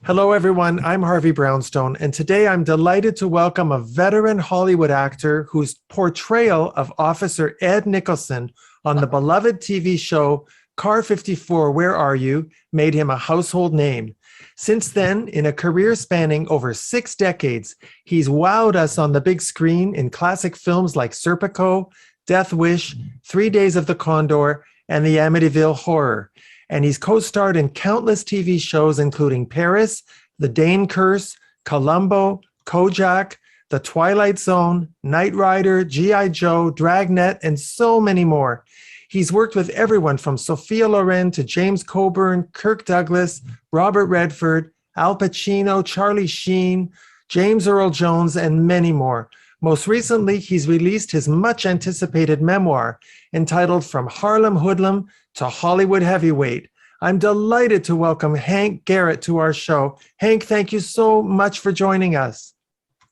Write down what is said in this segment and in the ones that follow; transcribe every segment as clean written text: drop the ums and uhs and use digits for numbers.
Hello, everyone. I'm Harvey Brownstone, and today I'm delighted to welcome a veteran Hollywood actor whose portrayal of Officer Ed Nicholson on the beloved TV show Car 54, Where Are You? Made him a household name. Since then, in a career spanning over 6 decades, he's wowed us on the big screen in classic films like Serpico, Death Wish, 3 Days of the Condor, and the Amityville Horror. And he's co-starred in countless TV shows, including Paris, The Dane Curse, Columbo, Kojak, The Twilight Zone, Knight Rider, G.I. Joe, Dragnet, and so many more. He's worked with everyone from Sophia Loren to James Coburn, Kirk Douglas, Robert Redford, Al Pacino, Charlie Sheen, James Earl Jones, and many more. Most recently, he's released his much-anticipated memoir entitled From Harlem Hoodlum to Hollywood Heavyweight. I'm delighted to welcome Hank Garrett to our show. Hank, thank you so much for joining us.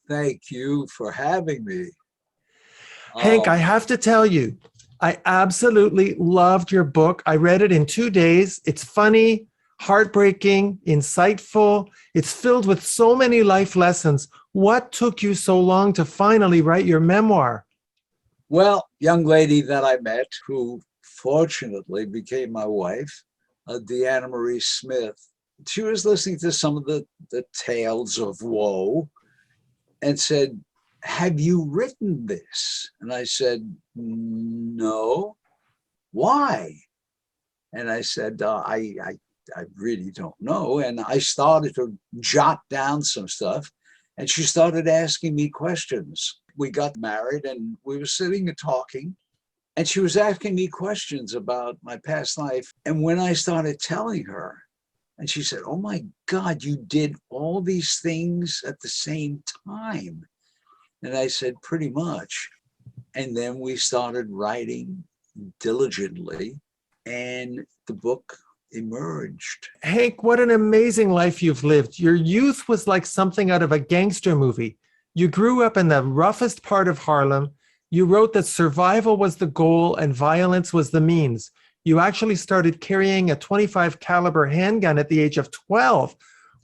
Thank you for having me. Hank, I have to tell you, I absolutely loved your book. I read it in 2 days. It's funny, heartbreaking, insightful. It's filled with so many life lessons. What took you so long to finally write your memoir? Well, young lady that I met who fortunately became my wife, Deanna Marie Smith, she was listening to some of the tales of woe and said, "Have you written this?" And I said, "No." "Why?" And I said, I really don't know. And I started to jot down some stuff, and she started asking me questions. We got married and we were sitting and talking, and she was asking me questions about my past life. And when I started telling her, and she said, "Oh my God, you did all these things at the same time." And I said, "Pretty much." And then we started writing diligently, and the book emerged. Hank, what an amazing life you've lived. Your youth was like something out of a gangster movie. You grew up in the roughest part of Harlem. You wrote that survival was the goal and violence was the means. You actually started carrying a .25 caliber handgun at the age of 12.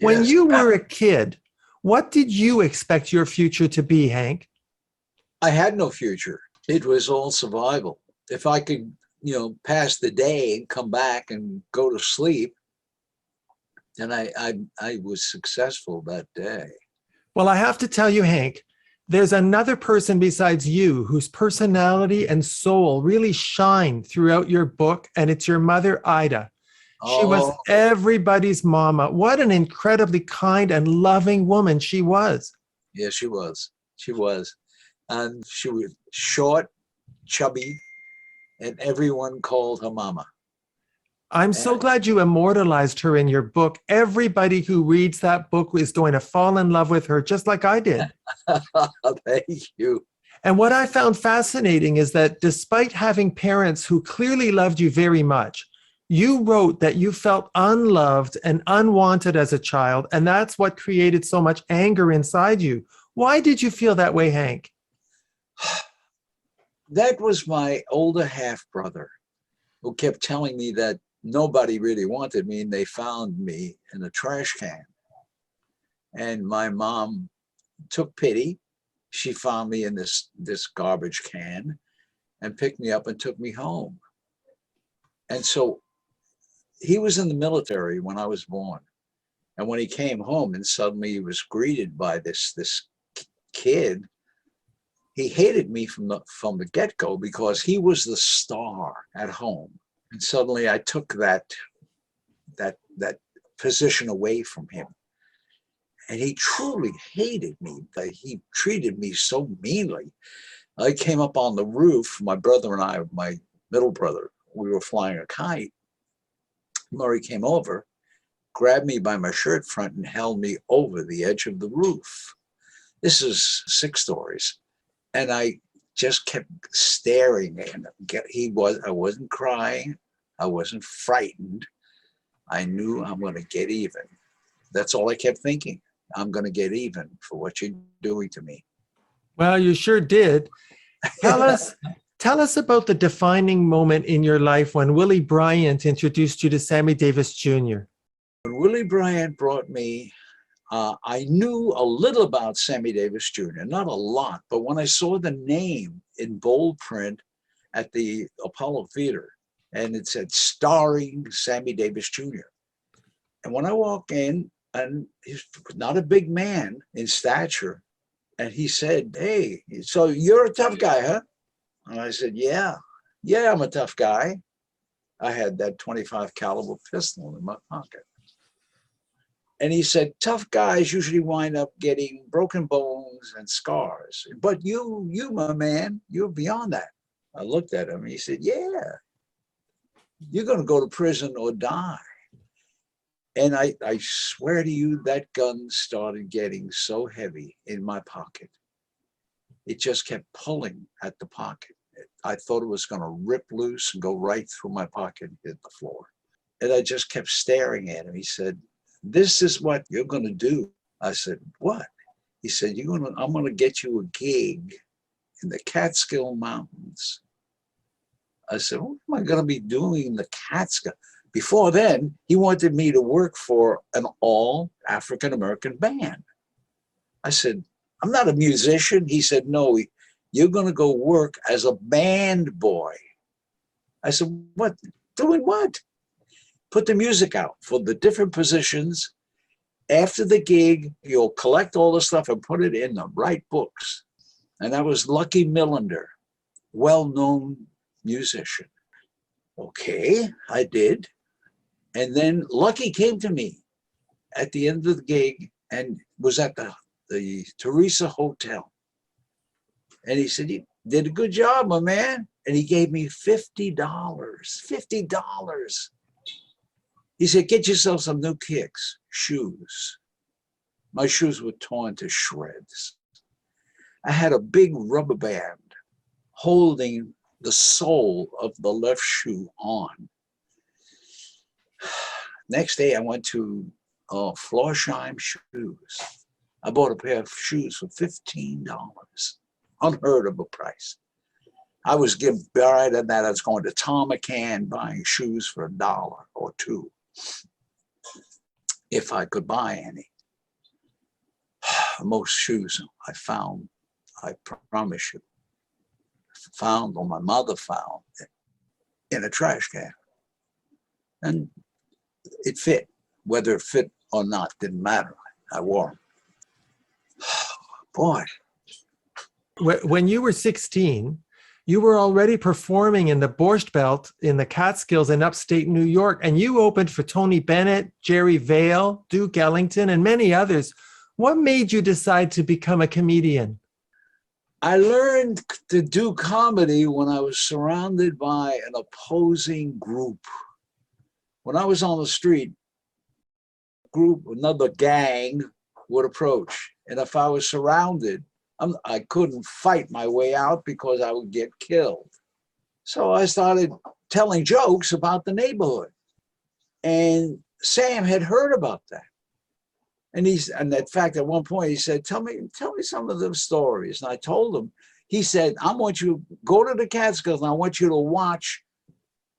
When Yes. you were a kid, what did you expect your future to be, Hank? I had no future. It was all survival. If I could, pass the day and come back and go to sleep, then I was successful that day. Well, I have to tell you, Hank, there's another person besides you whose personality and soul really shine throughout your book, and it's your mother, Ida. She was everybody's mama. What an incredibly kind and loving woman she was. Yeah, she was. She was. And she was short, chubby, and everyone called her mama. I'm so glad you immortalized her in your book. Everybody who reads that book is going to fall in love with her, just like I did. Thank you. And what I found fascinating is that despite having parents who clearly loved you very much, you wrote that you felt unloved and unwanted as a child, and that's what created so much anger inside you. Why did you feel that way, Hank? That was my older half-brother who kept telling me that nobody really wanted me, and they found me in a trash can. And my mom took pity. She found me in this garbage can and picked me up and took me home. And so he was in the military when I was born. And when he came home and suddenly he was greeted by this kid, he hated me from the get-go because he was the star at home. And suddenly I took that position away from him. And he truly hated me. He treated me so meanly. I came up on the roof, my brother and I, my middle brother, we were flying a kite. Murray came over, grabbed me by my shirt front and held me over the edge of the roof. This is 6 stories. And I just kept staring at him. I wasn't crying. I wasn't frightened. I knew I'm going to get even. That's all I kept thinking. I'm going to get even for what you're doing to me. Well, you sure did. Tell us about the defining moment in your life when Willie Bryant introduced you to Sammy Davis Jr. When Willie Bryant brought me I knew a little about Sammy Davis Jr., not a lot, but when I saw the name in bold print at the Apollo Theater, and it said starring Sammy Davis Jr. And when I walk in, and he's not a big man in stature, and he said, "Hey, so you're a tough guy, huh?" And I said, "Yeah, I'm a tough guy." I had that 25 caliber pistol in my pocket. And he said, "Tough guys usually wind up getting broken bones and scars. But you, my man, you're beyond that." I looked at him and he said, "Yeah, you're going to go to prison or die." And I swear to you, that gun started getting so heavy in my pocket. It just kept pulling at the pocket. I thought it was going to rip loose and go right through my pocket and hit the floor. And I just kept staring at him. He said, "This is what you're going to do." I said, "What?" He said, "I'm going to get you a gig in the Catskill Mountains." I said, "What am I going to be doing in the Catskill?" Before then, he wanted me to work for an all African-American band. I said, "I'm not a musician." He said, "No, you're going to go work as a band boy." I said, "What? Doing what?" "Put the music out for the different positions. After the gig, you'll collect all the stuff and put it in the right books." And that was Lucky Millender, well-known musician. Okay, I did. And then Lucky came to me at the end of the gig and was at the Teresa Hotel. And he said, "You did a good job, my man." And he gave me $50. $50. He said, "Get yourself some new kicks, shoes." My shoes were torn to shreds. I had a big rubber band holding the sole of the left shoe on. Next day, I went to Florsheim Shoes. I bought a pair of shoes for $15. Unheard of a price. I was getting buried in that. I was going to Tom McCann buying shoes for $1 or $2, if I could buy any. Most shoes I found, I promise you, found or my mother found in a trash can. And it fit. Whether it fit or not didn't matter. I wore them. Boy. When you were 16, you were already performing in the Borscht Belt in the Catskills in upstate New York, and you opened for Tony Bennett, Jerry Vale, Duke Ellington, and many others. What made you decide to become a comedian? I learned to do comedy when I was surrounded by an opposing group. When I was on the street, another gang would approach. And if I was surrounded, I couldn't fight my way out because I would get killed. So I started telling jokes about the neighborhood. And Sam had heard about that. And in fact, at one point he said, tell me some of those stories. And I told him, he said, "I want you to go to the Catskills and I want you to watch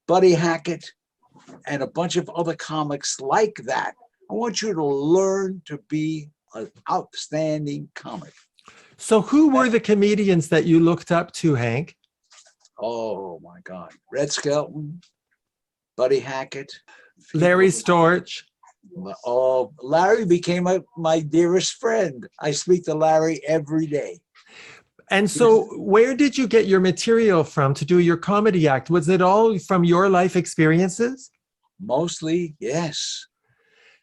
Buddy Hackett and a bunch of other comics like that. I want you to learn to be an outstanding comic." So who were the comedians that you looked up to, Hank? Oh my God. Red Skelton, Buddy Hackett. Larry Storch. Oh, Larry became my dearest friend. I speak to Larry every day. And so where did you get your material from to do your comedy act? Was it all from your life experiences? Mostly, yes.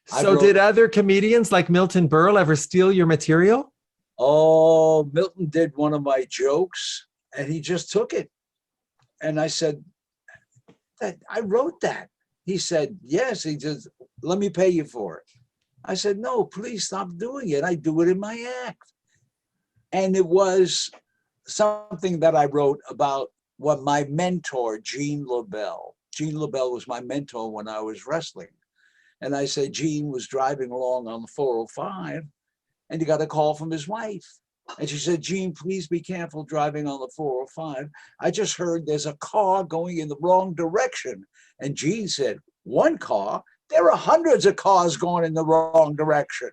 So did other comedians like Milton Berle ever steal your material? Oh, Milton did one of my jokes and he just took it. And I said, "I wrote that." He said, "Yes." He just, "Let me pay you for it." I said, "No, please stop doing it. I do it in my act." And it was something that I wrote about what my mentor, Gene LaBelle. Gene LaBelle was my mentor when I was wrestling. And I said, Gene was driving along on the 405 and he got a call from his wife. And she said, "Gene, please be careful driving on the 405. I just heard there's a car going in the wrong direction." And Gene said, "One car? There are hundreds of cars going in the wrong direction."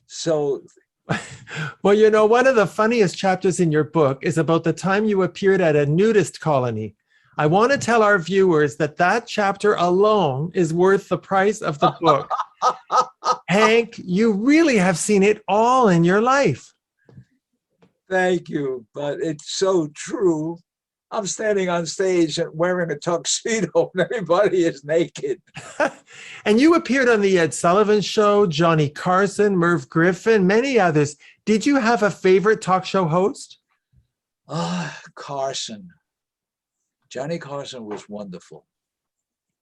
So Well, you know, one of the funniest chapters in your book is about the time you appeared at a nudist colony. I want to tell our viewers that that chapter alone is worth the price of the book. Hank, you really have seen it all in your life. thank you, but it's so true. I'm standing on stage and wearing a tuxedo and everybody is naked. And you appeared on the Ed Sullivan Show, Johnny Carson, Merv Griffin, many others. Did you have a favorite talk show host? Carson. Johnny Carson was wonderful.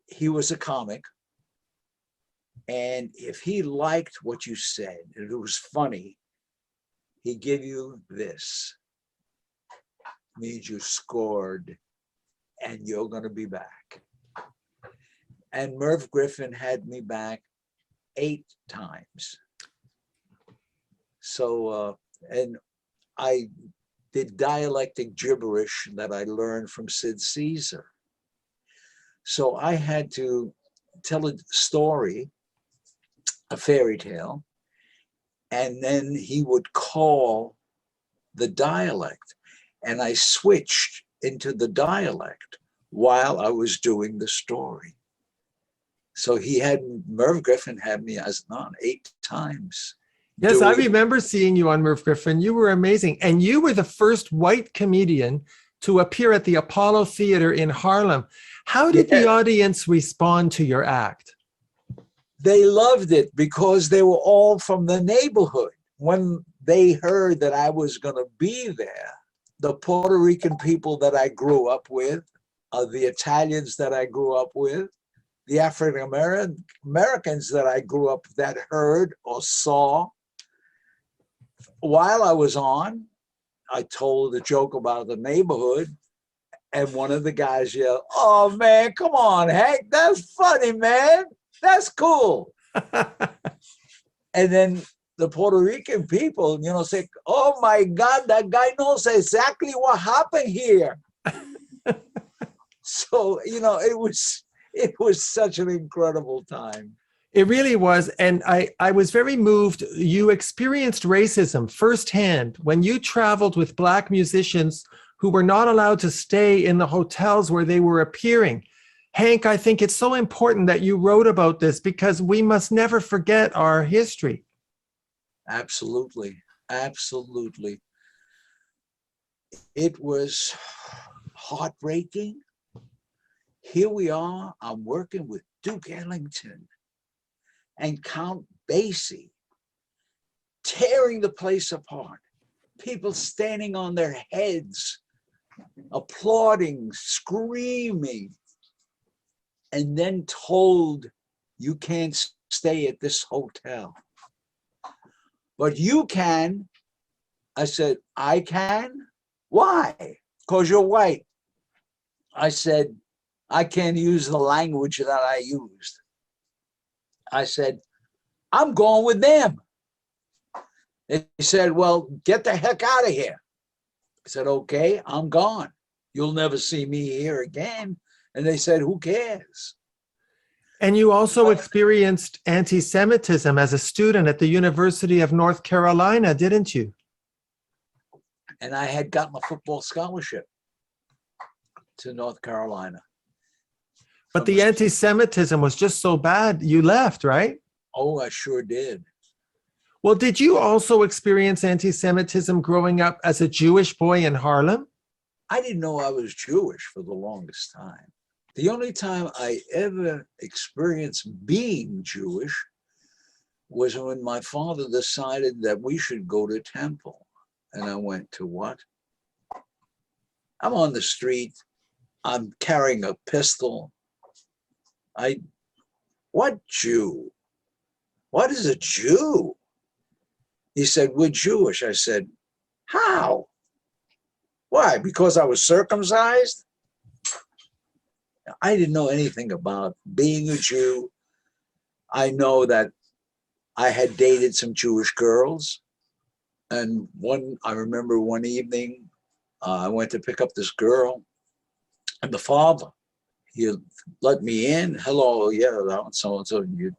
He was a comic. And if he liked what you said, and it was funny, he'd give you this. Means you scored and you're going to be back. And Merv Griffin had me back 8 times. So, and I did dialectic gibberish that I learned from Sid Caesar. So I had to tell a story, a fairy tale, and then he would call the dialect. And I switched into the dialect while I was doing the story. So Merv Griffin had me as 8 times. Yes, I remember seeing you on Merv Griffin. You were amazing. And you were the first white comedian to appear at the Apollo Theater in Harlem. How did the audience respond to your act? They loved it because they were all from the neighborhood. When they heard that I was going to be there, the Puerto Rican people that I grew up with, the Italians that I grew up with, the African Americans that I grew up that heard or saw. While I was on, I told a joke about the neighborhood, and one of the guys yelled, "Oh man, come on, Hank, that's funny, man. That's cool." And then the Puerto Rican people, say, "Oh my God, that guy knows exactly what happened here." So, it was such an incredible time. It really was. And I was very moved. You experienced racism firsthand when you traveled with Black musicians who were not allowed to stay in the hotels where they were appearing. Hank, I think it's so important that you wrote about this because we must never forget our history. Absolutely. Absolutely. It was heartbreaking. Here we are, I'm working with Duke Ellington and Count Basie, tearing the place apart. People standing on their heads, applauding, screaming, and then told, "You can't stay at this hotel. But you can." I said, "I can? Why?" "Because you're white." I said, "I can't use the language that I used." I said, "I'm going with them." They said, "Well, get the heck out of here." I said, "Okay, I'm gone. You'll never see me here again." And they said, "Who cares?" And you also experienced anti-Semitism as a student at the University of North Carolina, didn't you? And I had gotten a football scholarship to North Carolina. But the anti-Semitism was just so bad, you left, right? Oh, I sure did. Well, did you also experience anti-Semitism growing up as a Jewish boy in Harlem? I didn't know I was Jewish for the longest time. The only time I ever experienced being Jewish was when my father decided that we should go to temple. And I went, "To what?" I'm on the street. I'm carrying a pistol. What Jew? What is a Jew? He said, "We're Jewish." I said, "How? Why? Because I was circumcised?" I didn't know anything about being a Jew. I know that I had dated some Jewish girls. And I remember one evening, I went to pick up this girl, and the father, he let me in. "Hello, yeah, so-and-so, you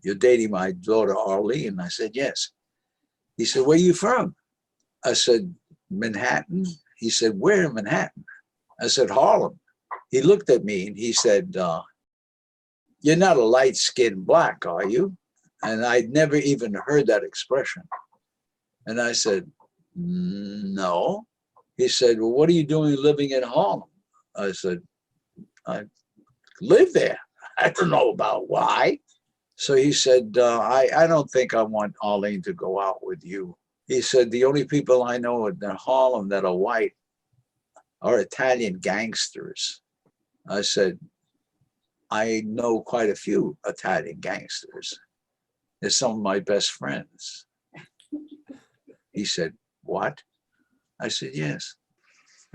you're dating my daughter, Arlene? I said, yes. He said, where are you from? I said, Manhattan. He said, where in Manhattan? I said, Harlem. He looked at me and he said, you're not a light-skinned black, are you? And I'd never even heard that expression. And I said, no. He said, well, what are you doing living in Harlem? I said, I live there. I don't know about why. So he said, I don't think I want Arlene to go out with you. He said, the only people I know in Harlem that are white are Italian gangsters. I said, I know quite a few Italian gangsters. They're some of my best friends. He said, what? I said, yes.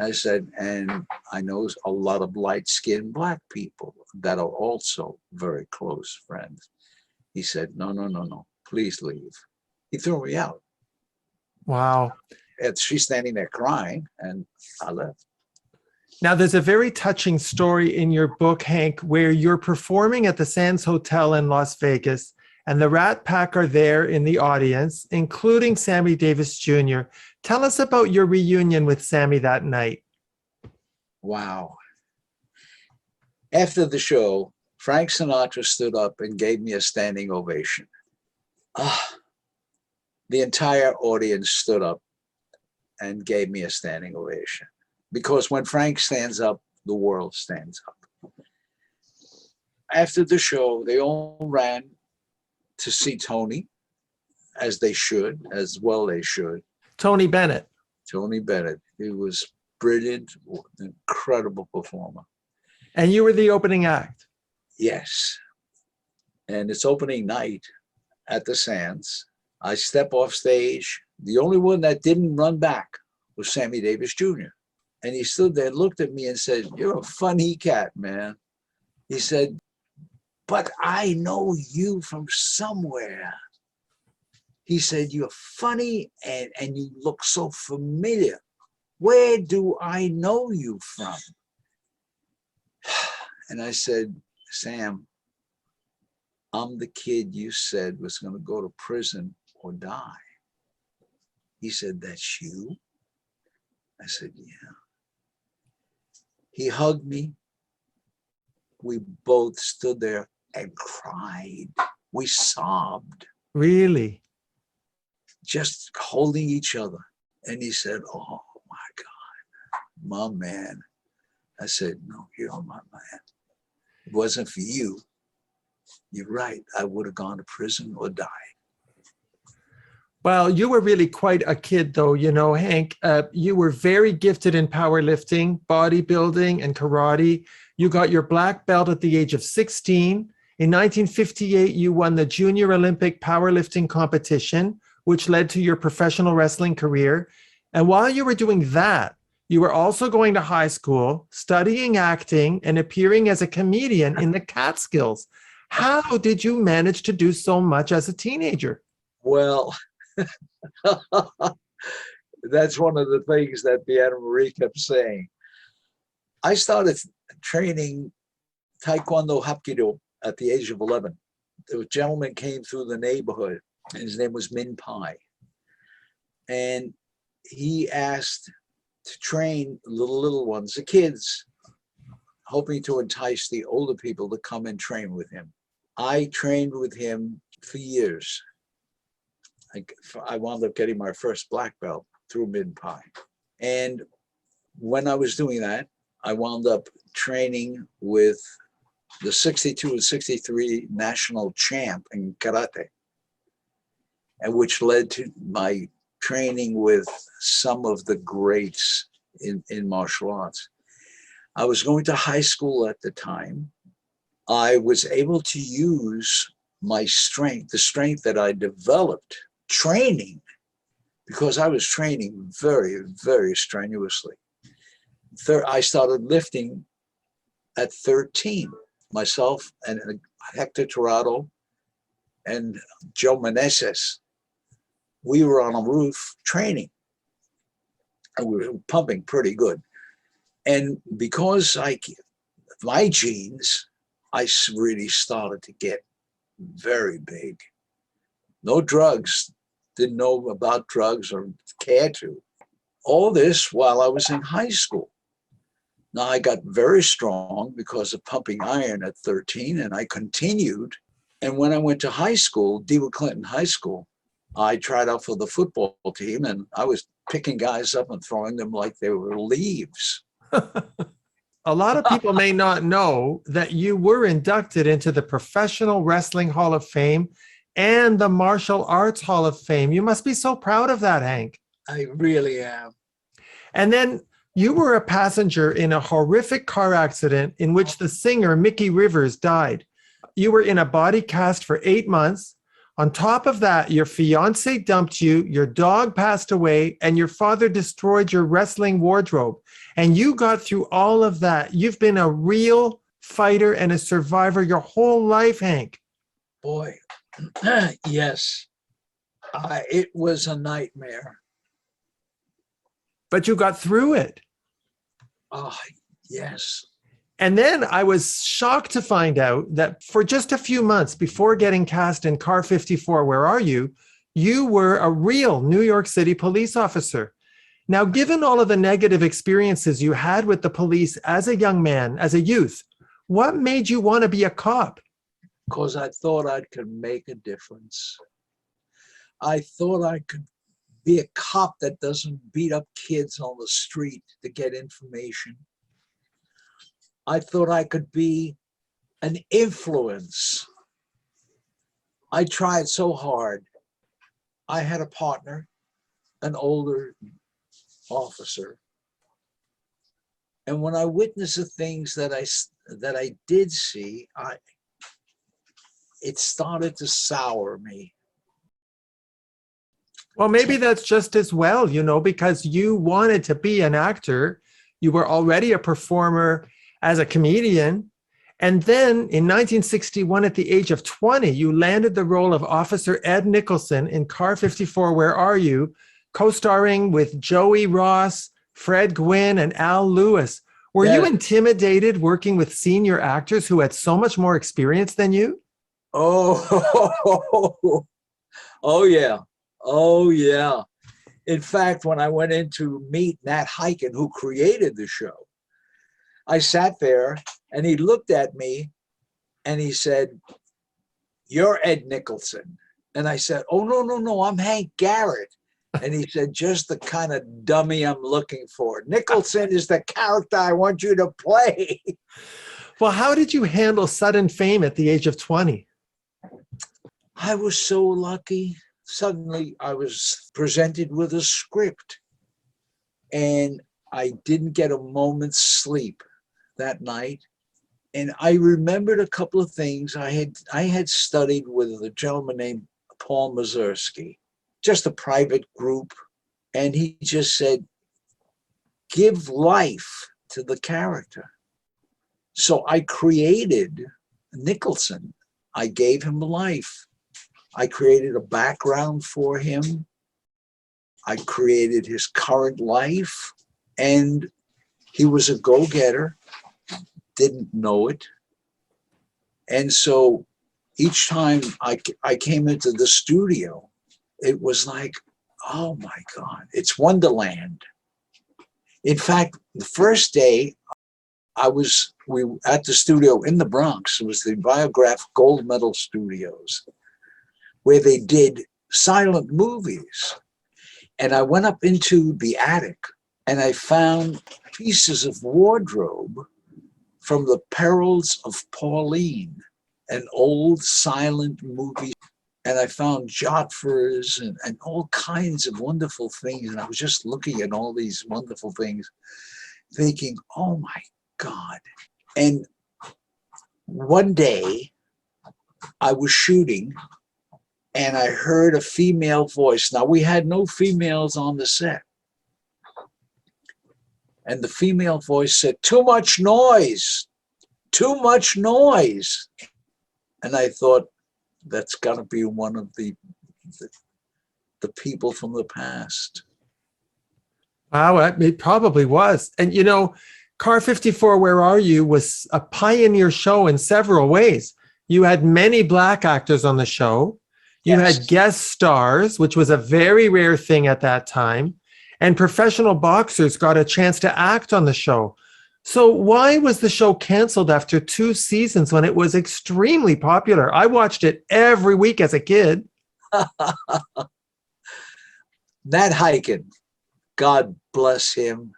I said, and I know a lot of light-skinned black people that are also very close friends. He said, no, no, no, no, please leave. He threw me out. Wow. And she's standing there crying, and I left. Now, there's a very touching story in your book, Hank, where you're performing at the Sands Hotel in Las Vegas, and the Rat Pack are there in the audience, including Sammy Davis Jr. Tell us about your reunion with Sammy that night. Wow. After the show, Frank Sinatra stood up and gave me a standing ovation. The entire audience stood up and gave me a standing ovation. Because when Frank stands up, the world stands up. After the show, they all ran to see Tony, as they should, as well they should. Tony Bennett. Tony Bennett. He was brilliant, incredible performer. And you were the opening act. Yes. And it's opening night at the Sands. I step off stage. The only one that didn't run back was Sammy Davis Jr. And he stood there and looked at me and said, you're a funny cat, man. He said, but I know you from somewhere. He said, you're funny and you look so familiar. Where do I know you from? And I said, Sam, I'm the kid you said was going to go to prison or die. He said, that's you? I said, yeah. He hugged me. We both stood there and cried. We sobbed. Really? Just holding each other. And he said, oh my God, my man. I said, no, you're my man. If it wasn't for you, you're right. I would have gone to prison or died. Well, you were really quite a kid, though, you know, Hank. You were very gifted in powerlifting, bodybuilding, and karate. You got your black belt at the age of 16. In 1958, you won the Junior Olympic powerlifting competition, which led to your professional wrestling career. And while you were doing that, you were also going to high school, studying acting, and appearing as a comedian in the Catskills. How did you manage to do so much as a teenager? Well, that's one of the things that Deanna Marie kept saying. I started training Taekwondo Hapkido at the age of 11. A gentleman came through the neighborhood, and his name was Min Pai. And he asked to train little ones, the kids, hoping to entice the older people to come and train with him. I trained with him for years. I wound up getting my first black belt through Min Pai. And when I was doing that, I wound up training with the 62 and 63 national champ in karate, and which led to my training with some of the greats in martial arts. I was going to high school at the time. I was able to use my strength, the strength that I developed training, because I was training very, very strenuously. I started lifting at 13. Myself and Hector Torado and Joe Meneses, we were on a roof training, and we were pumping pretty good. And because my genes, I really started to get very big. No drugs, didn't know about drugs or care to. All this while I was in high school. Now I got very strong because of pumping iron at 13, and I continued. And when I went to high school, DeWitt Clinton High School, I tried out for the football team, and I was picking guys up and throwing them like they were leaves. A lot of people may not know that you were inducted into the Professional Wrestling Hall of Fame and the Martial Arts Hall of Fame. You must be so proud of that, Hank. I really am. And then you were a passenger in a horrific car accident in which the singer Mickey Rivers died. You were in a body cast for 8 months. On top of that, your fiance dumped you, your dog passed away, and your father destroyed your wrestling wardrobe. And you got through all of that. You've been a real fighter and a survivor your whole life, Hank. Boy, yes. It was a nightmare. But you got through it. Oh, yes. And then I was shocked to find out that for just a few months before getting cast in Car 54, Where Are You? You were a real New York City police officer. Now, given all of the negative experiences you had with the police as a young man, as a youth, what made you want to be a cop? Because I thought I could make a difference. I thought I could be a cop that doesn't beat up kids on the street to get information. I thought I could be an influence. I tried so hard. I had a partner, an older officer. And when I witnessed the things that I did see, it started to sour me. Well, maybe that's just as well, because you wanted to be an actor. You were already a performer as a comedian. And then in 1961, at the age of 20, you landed the role of Officer Ed Nicholson in Car 54, Where Are You? Co-starring with Joey Ross, Fred Gwynn, and Al Lewis. Were you intimidated working with senior actors who had so much more experience than you? Oh, oh yeah. Oh, yeah. In fact, when I went in to meet Nat Hiken, who created the show, I sat there and he looked at me and he said, "You're Ed Nicholson." And I said, "Oh, no, I'm Hank Garrett." And he said, "Just the kind of dummy I'm looking for. Nicholson is the character I want you to play." Well, how did you handle sudden fame at the age of 20? I was so lucky. Suddenly I was presented with a script and I didn't get a moment's sleep that night. And I remembered a couple of things. I had studied with a gentleman named Paul Mazursky, just a private group. And he just said, "Give life to the character." So I created Nicholson. I gave him life. I created a background for him. I created his current life, and he was a go-getter, didn't know it. And so each time I came into the studio, it was like, oh my God, it's Wonderland. In fact, the first day we were at the studio in the Bronx. It was the Biograph Gold Medal Studios, where they did silent movies. And I went up into the attic and I found pieces of wardrobe from The Perils of Pauline, an old silent movie. And I found Jotfers and all kinds of wonderful things. And I was just looking at all these wonderful things, thinking, oh my God. And one day I was shooting and I heard a female voice. Now, we had no females on the set. And the female voice said, "Too much noise, too much noise." And I thought, that's got to be one of the people from the past. Wow, it probably was. And Car 54, Where Are You? Was a pioneer show in several ways. You had many black actors on the show. You Yes. had guest stars, which was a very rare thing at that time. And professional boxers got a chance to act on the show. So why was the show canceled after 2 seasons when it was extremely popular? I watched it every week as a kid. Nat Hiken, God bless him.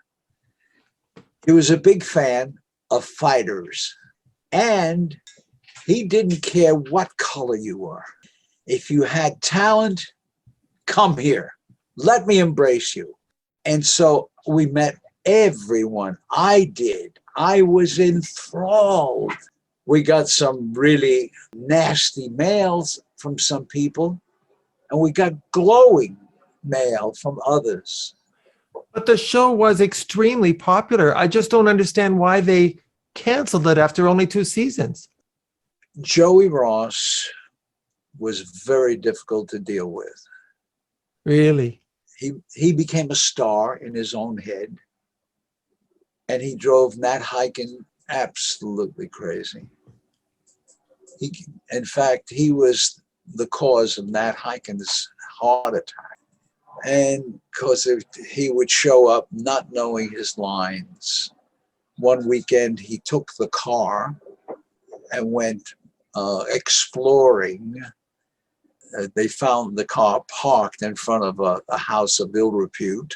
He was a big fan of fighters, and he didn't care what color you were. If you had talent, come here. Let me embrace you. And so we met everyone. I did. I was enthralled. We got some really nasty mails from some people, and we got glowing mail from others. But the show was extremely popular. I just don't understand why they canceled it after only 2 seasons. Joey Ross was very difficult to deal with. Really? He became a star in his own head, and he drove Nat Hiken absolutely crazy. In fact, he was the cause of Nat Hiken's heart attack. And because he would show up not knowing his lines. One weekend, he took the car and went exploring. They found the car parked in front of a house of ill repute.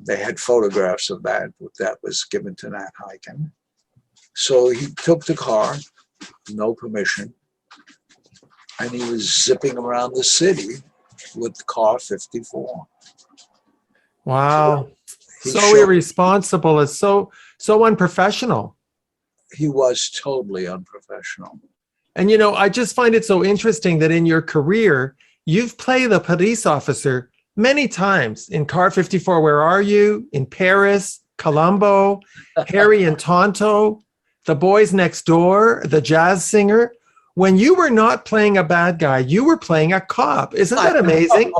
They had photographs of that. That was given to Nat Hiken. So he took the car, no permission, and he was zipping around the city with car 54. Wow. He So showed- irresponsible. It's so unprofessional. He was totally unprofessional. And, you know, I just find it so interesting that in your career, you've played a police officer many times in Car 54, Where Are You? In Paris, Columbo, Harry and Tonto, The Boys Next Door, The Jazz Singer. When you were not playing a bad guy, you were playing a cop. Isn't that amazing?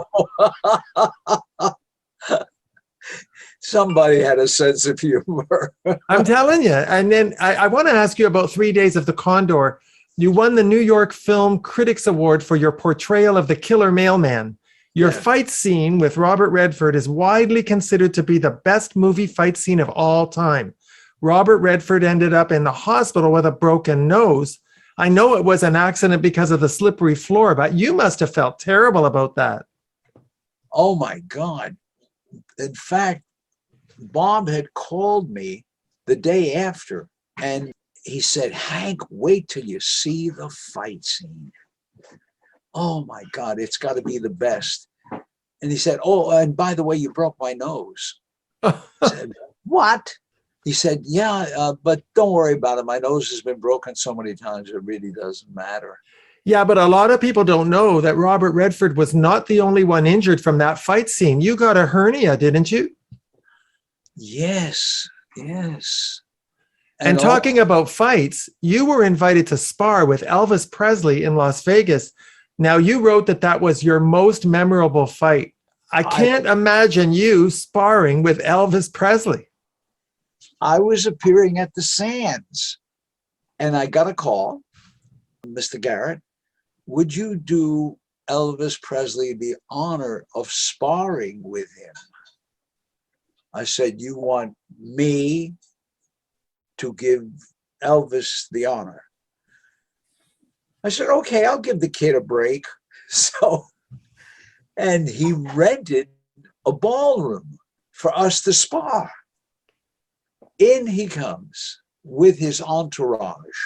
Somebody had a sense of humor. I'm telling you. And then I want to ask you about 3 Days of the Condor. You won the New York Film Critics Award for your portrayal of the killer mailman. Your fight scene with Robert Redford is widely considered to be the best movie fight scene of all time. Robert Redford ended up in the hospital with a broken nose. I know it was an accident because of the slippery floor, but you must have felt terrible about that. Oh my God. In fact, Bob had called me the day after, and he said, Hank, wait till you see the fight scene. Oh my God, it's got to be the best. And he said, oh, and by the way, you broke my nose. I said, what? He said, yeah, but don't worry about it. My nose has been broken so many times, it really doesn't matter. Yeah, but a lot of people don't know that Robert Redford was not the only one injured from that fight scene. You got a hernia, didn't you? Yes, yes. And talking about fights, you were invited to spar with Elvis Presley in Las Vegas. Now, you wrote that that was your most memorable fight. I can't imagine you sparring with Elvis Presley. I was appearing at the Sands, and I got a call. Mr. Garrett, would you do Elvis Presley the honor of sparring with him? I said, you want me to give Elvis the honor? I said, okay, I'll give the kid a break. So, and he rented a ballroom for us to spar. In he comes with his entourage.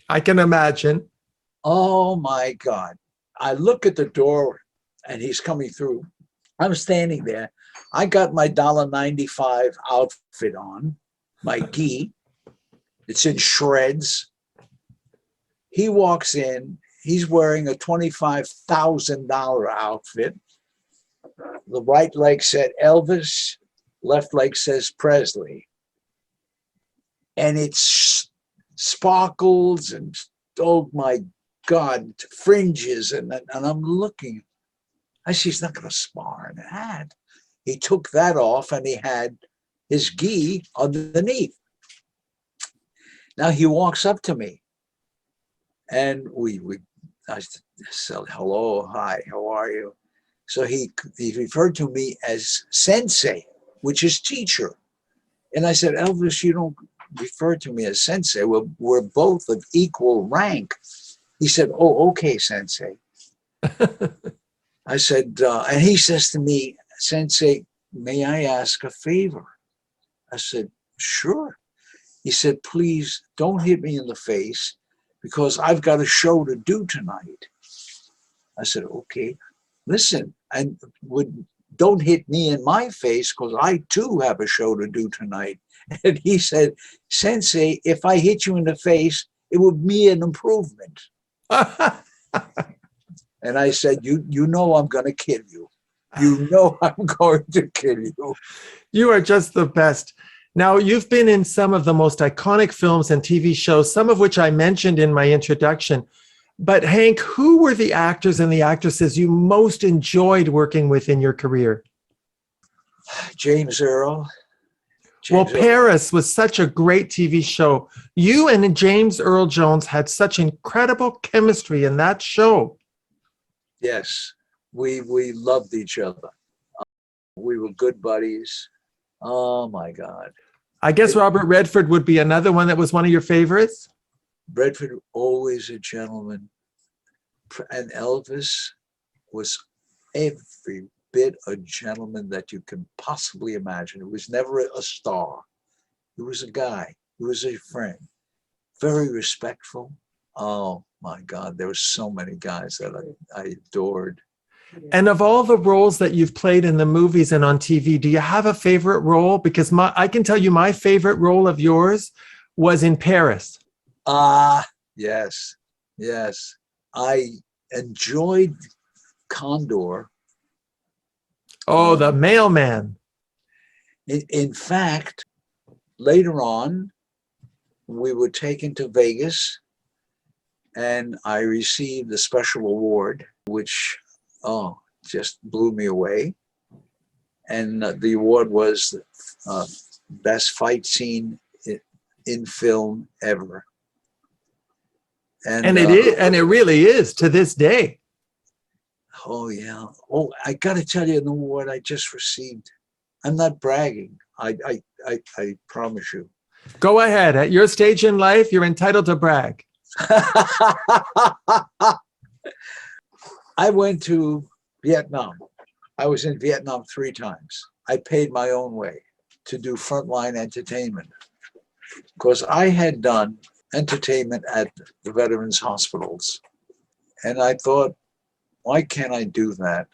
I can imagine. Oh my God. I look at the door and he's coming through. I'm standing there. I got my $1.95 outfit on, my gi. It's in shreds. He walks in. He's wearing a $25,000 outfit. The right leg said Elvis, left leg says Presley. And it's sparkles and, oh my God, fringes. And I'm looking. I see he's not going to spar in that. He took that off and he had his gi underneath. Now he walks up to me And I said, hello, hi, how are you? So he referred to me as sensei, which is teacher. And I said, Elvis, you don't refer to me as sensei. We're both of equal rank. He said, oh, okay, sensei. I said, and he says to me, sensei, may I ask a favor? I said, sure. He said, please don't hit me in the face because I've got a show to do tonight. I said, okay, listen, and don't hit me in my face because I too have a show to do tonight. And he said, sensei, if I hit you in the face, it would be an improvement. And I said, you know I'm going to kill you. You know I'm going to kill you. You are just the best. Now, you've been in some of the most iconic films and TV shows, some of which I mentioned in my introduction. But Hank, who were the actors and the actresses you most enjoyed working with in your career? James Earl. Well, Paris was such a great TV show. You and James Earl Jones had such incredible chemistry in that show. Yes, we loved each other. We were good buddies. Oh my God. I guess Robert Redford would be another one that was one of your favorites. Redford, always a gentleman. And Elvis was every bit a gentleman that you can possibly imagine. He was never a star. He was a guy. He was a friend. Very respectful. Oh my God, there were so many guys that I adored. And of all the roles that you've played in the movies and on TV, do you have a favorite role? Because I can tell you my favorite role of yours was in Paris. Yes. I enjoyed Condor. Oh, the mailman. In fact, later on, we were taken to Vegas and I received a special award, which just blew me away. And the award was best fight scene in film ever. And it is, and it really is to this day. Oh yeah. Oh, I got to tell you an award I just received. I'm not bragging. I promise you. Go ahead. At your stage in life, you're entitled to brag. I went to Vietnam. I was in Vietnam 3 times. I paid my own way to do frontline entertainment because I had done entertainment at the veterans hospitals. And I thought, why can't I do that?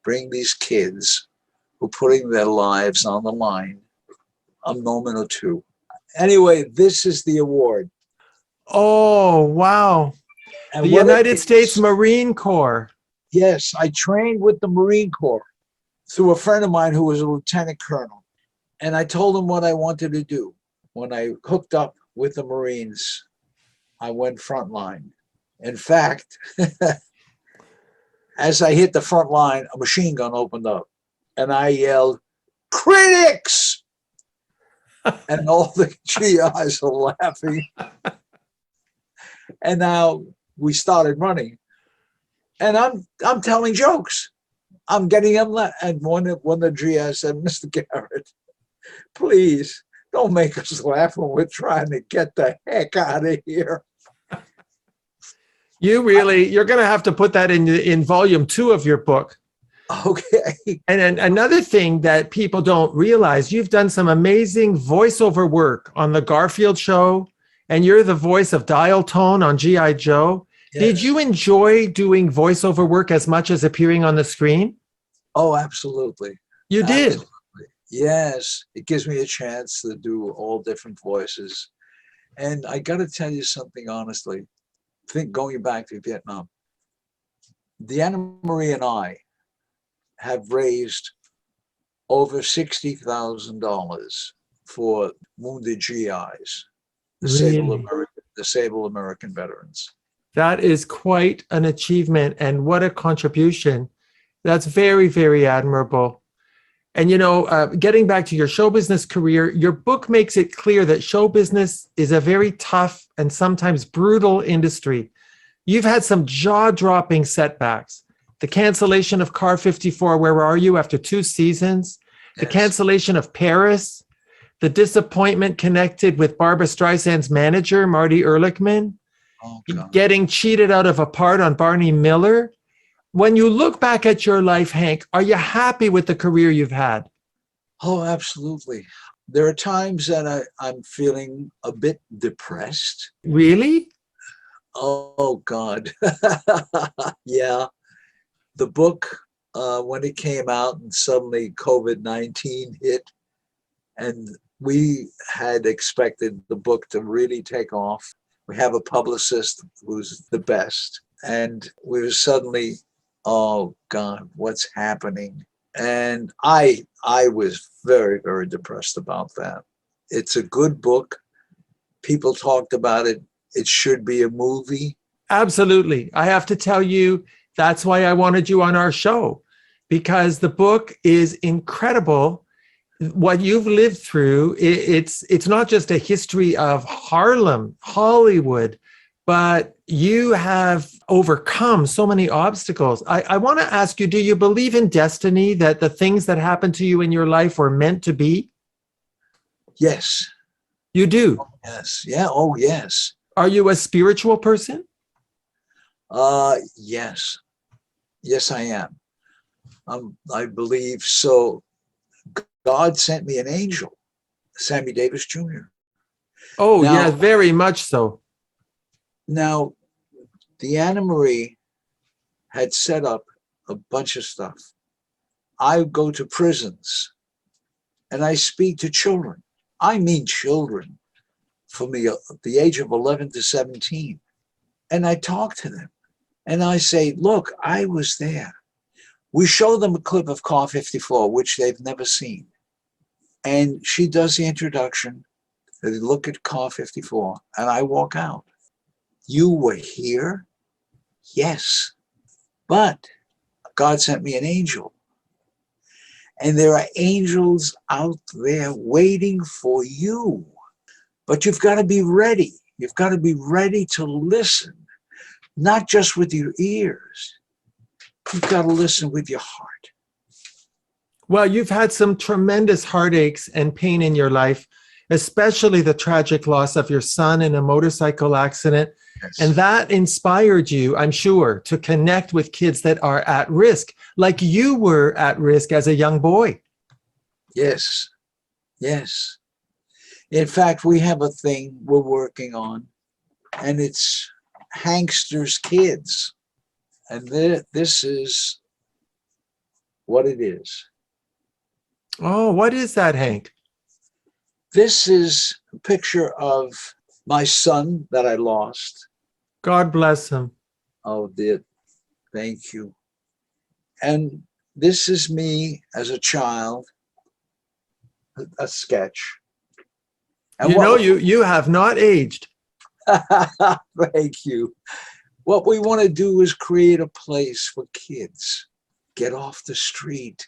Bring these kids who are putting their lives on the line a moment or two. Anyway, this is the award. Oh, wow. And the United States Marine Corps. Yes, I trained with the Marine Corps through a friend of mine who was a lieutenant colonel. And I told him what I wanted to do. When I hooked up with the Marines, I went frontline. In fact, as I hit the front line, a machine gun opened up and I yelled, "Critics!" And all the GIs are laughing. And now we started running. And I'm telling jokes. I'm getting them. And one of the GIs said, "Mr. Garrett, please don't make us laugh when we're trying to get the heck out of here." You're going to have to put that in volume 2 of your book. Okay. And another thing that people don't realize, you've done some amazing voiceover work on the Garfield show, and you're the voice of Dial Tone on G.I. Joe. Yes. Did you enjoy doing voiceover work as much as appearing on the screen? Oh, absolutely. You did? Absolutely. Yes. It gives me a chance to do all different voices. And I got to tell you something honestly. Going back to Vietnam, Deanna Marie and I have raised over $60,000 for wounded GIs, disabled American veterans. That is quite an achievement, and what a contribution. That's very, very admirable. And, getting back to your show business career, your book makes it clear that show business is a very tough and sometimes brutal industry. You've had some jaw-dropping setbacks. The cancellation of Car 54, Where Are You, after 2 seasons, the Yes. cancellation of Paris, the disappointment connected with Barbra Streisand's manager, Marty Ehrlichman, Oh, God. getting cheated out of a part on Barney Miller. When you look back at your life, Hank, are you happy with the career you've had? Oh, absolutely. There are times that I'm feeling a bit depressed. Really? Oh, God. Yeah. The book, when it came out and suddenly COVID-19 hit, and we had expected the book to really take off. We have a publicist who's the best. And we were suddenly, oh, God, what's happening? And I was very, very depressed about that. It's a good book. People talked about it. It should be a movie. Absolutely. I have to tell you, that's why I wanted you on our show, because the book is incredible. What you've lived through, it's not just a history of Harlem, Hollywood, but you have overcome so many obstacles. I want to ask you, do you believe in destiny, that the things that happened to you in your life were meant to be? Yes. You do? Yes. Yeah. Oh, yes. Are you a spiritual person? Yes. Yes, I am. I believe so. God sent me an angel, Sammy Davis Jr. Oh, Now- yeah, very much so. Now, the Anna Marie had set up a bunch of stuff. I go to prisons and I speak to children. I mean children from the age of 11 to 17. And I talk to them and I say, look, I was there. We show them a clip of Car 54, which they've never seen. And she does the introduction. They look at Car 54 and I walk out. You were here? Yes. But God sent me an angel. And there are angels out there waiting for you. But you've got to be ready. You've got to be ready to listen, not just with your ears. You've got to listen with your heart. Well, you've had some tremendous heartaches and pain in your life, especially the tragic loss of your son in a motorcycle accident. Yes. And that inspired you, I'm sure, to connect with kids that are at risk, like you were at risk as a young boy. Yes. Yes. In fact, we have a thing we're working on, and it's Hankster's Kids. And this is what it is. Oh, what is that, Hank? This is a picture of my son that I lost. God bless him. Oh, dear. Thank you. And this is me as a child, a sketch. And You know, you have not aged. Thank you. What we want to do is create a place for kids. Get off the street.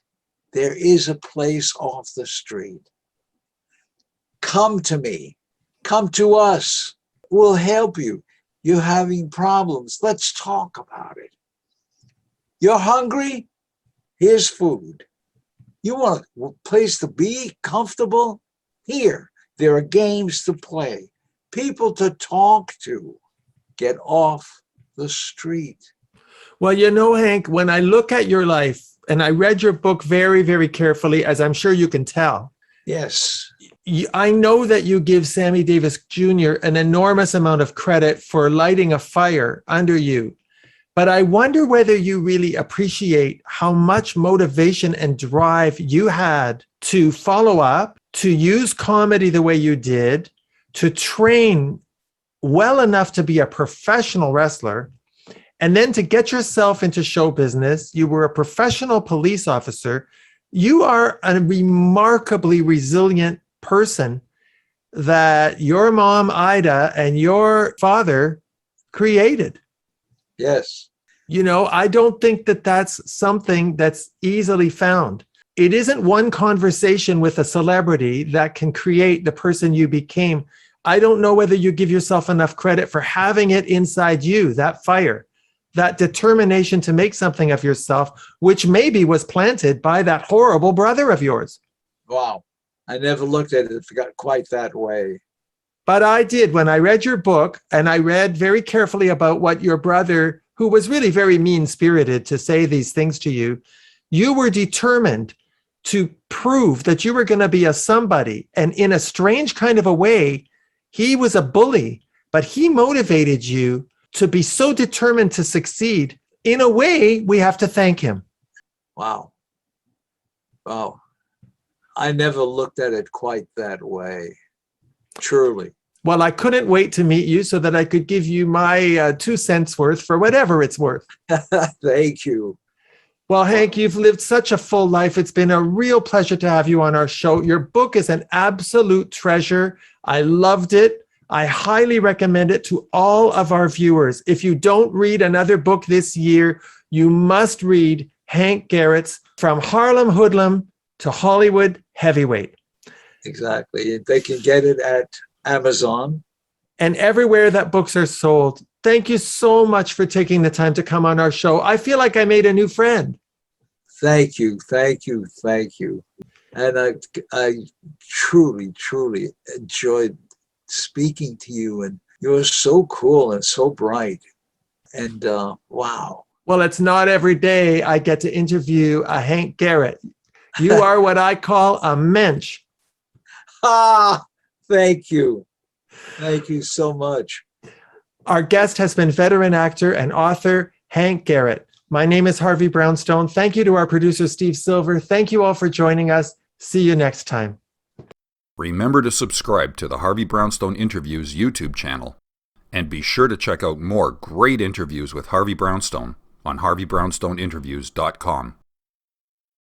There is a place off the street. Come to me. Come to us. We'll help you. You're having problems. Let's talk about it. You're hungry? Here's food. You want a place to be comfortable? Here, there are games to play, people to talk to. Get off the street. Well, you know, Hank, when I look at your life, and I read your book very, very carefully, as I'm sure you can tell, Yes. I know that you give Sammy Davis Jr. an enormous amount of credit for lighting a fire under you. But I wonder whether you really appreciate how much motivation and drive you had to follow up, to use comedy the way you did, to train well enough to be a professional wrestler, and then to get yourself into show business. You were a professional police officer. You are a remarkably resilient person that your mom, Ida, and your father created. Yes. You know, I don't think that that's something that's easily found. It isn't one conversation with a celebrity that can create the person you became. I don't know whether you give yourself enough credit for having it inside you, that fire, that determination to make something of yourself, which maybe was planted by that horrible brother of yours. Wow. I never looked at it quite that way. But I did when I read your book, and I read very carefully about what your brother, who was really very mean-spirited to say these things to you, you were determined to prove that you were going to be a somebody. And in a strange kind of a way, he was a bully, but he motivated you to be so determined to succeed. In a way, we have to thank him. Wow. Wow. I never looked at it quite that way. Truly. Well, I couldn't wait to meet you so that I could give you my 2 cents worth for whatever it's worth. Thank you. Well, Hank, you've lived such a full life. It's been a real pleasure to have you on our show. Your book is an absolute treasure. I loved it. I highly recommend it to all of our viewers. If you don't read another book this year, you must read Hank Garrett's From Harlem Hoodlum to Hollywood Heavyweight. Exactly. They can get it at Amazon. And everywhere that books are sold. Thank you so much for taking the time to come on our show. I feel like I made a new friend. Thank you. Thank you. Thank you. And I truly, truly enjoyed speaking to you. And you're so cool and so bright. And wow. Well, it's not every day I get to interview a Hank Garrett. You are what I call a mensch. Ah, thank you. Thank you so much. Our guest has been veteran actor and author Hank Garrett. My name is Harvey Brownstone. Thank you to our producer, Steve Silver. Thank you all for joining us. See you next time. Remember to subscribe to the Harvey Brownstone Interviews YouTube channel. And be sure to check out more great interviews with Harvey Brownstone on harveybrownstoneinterviews.com.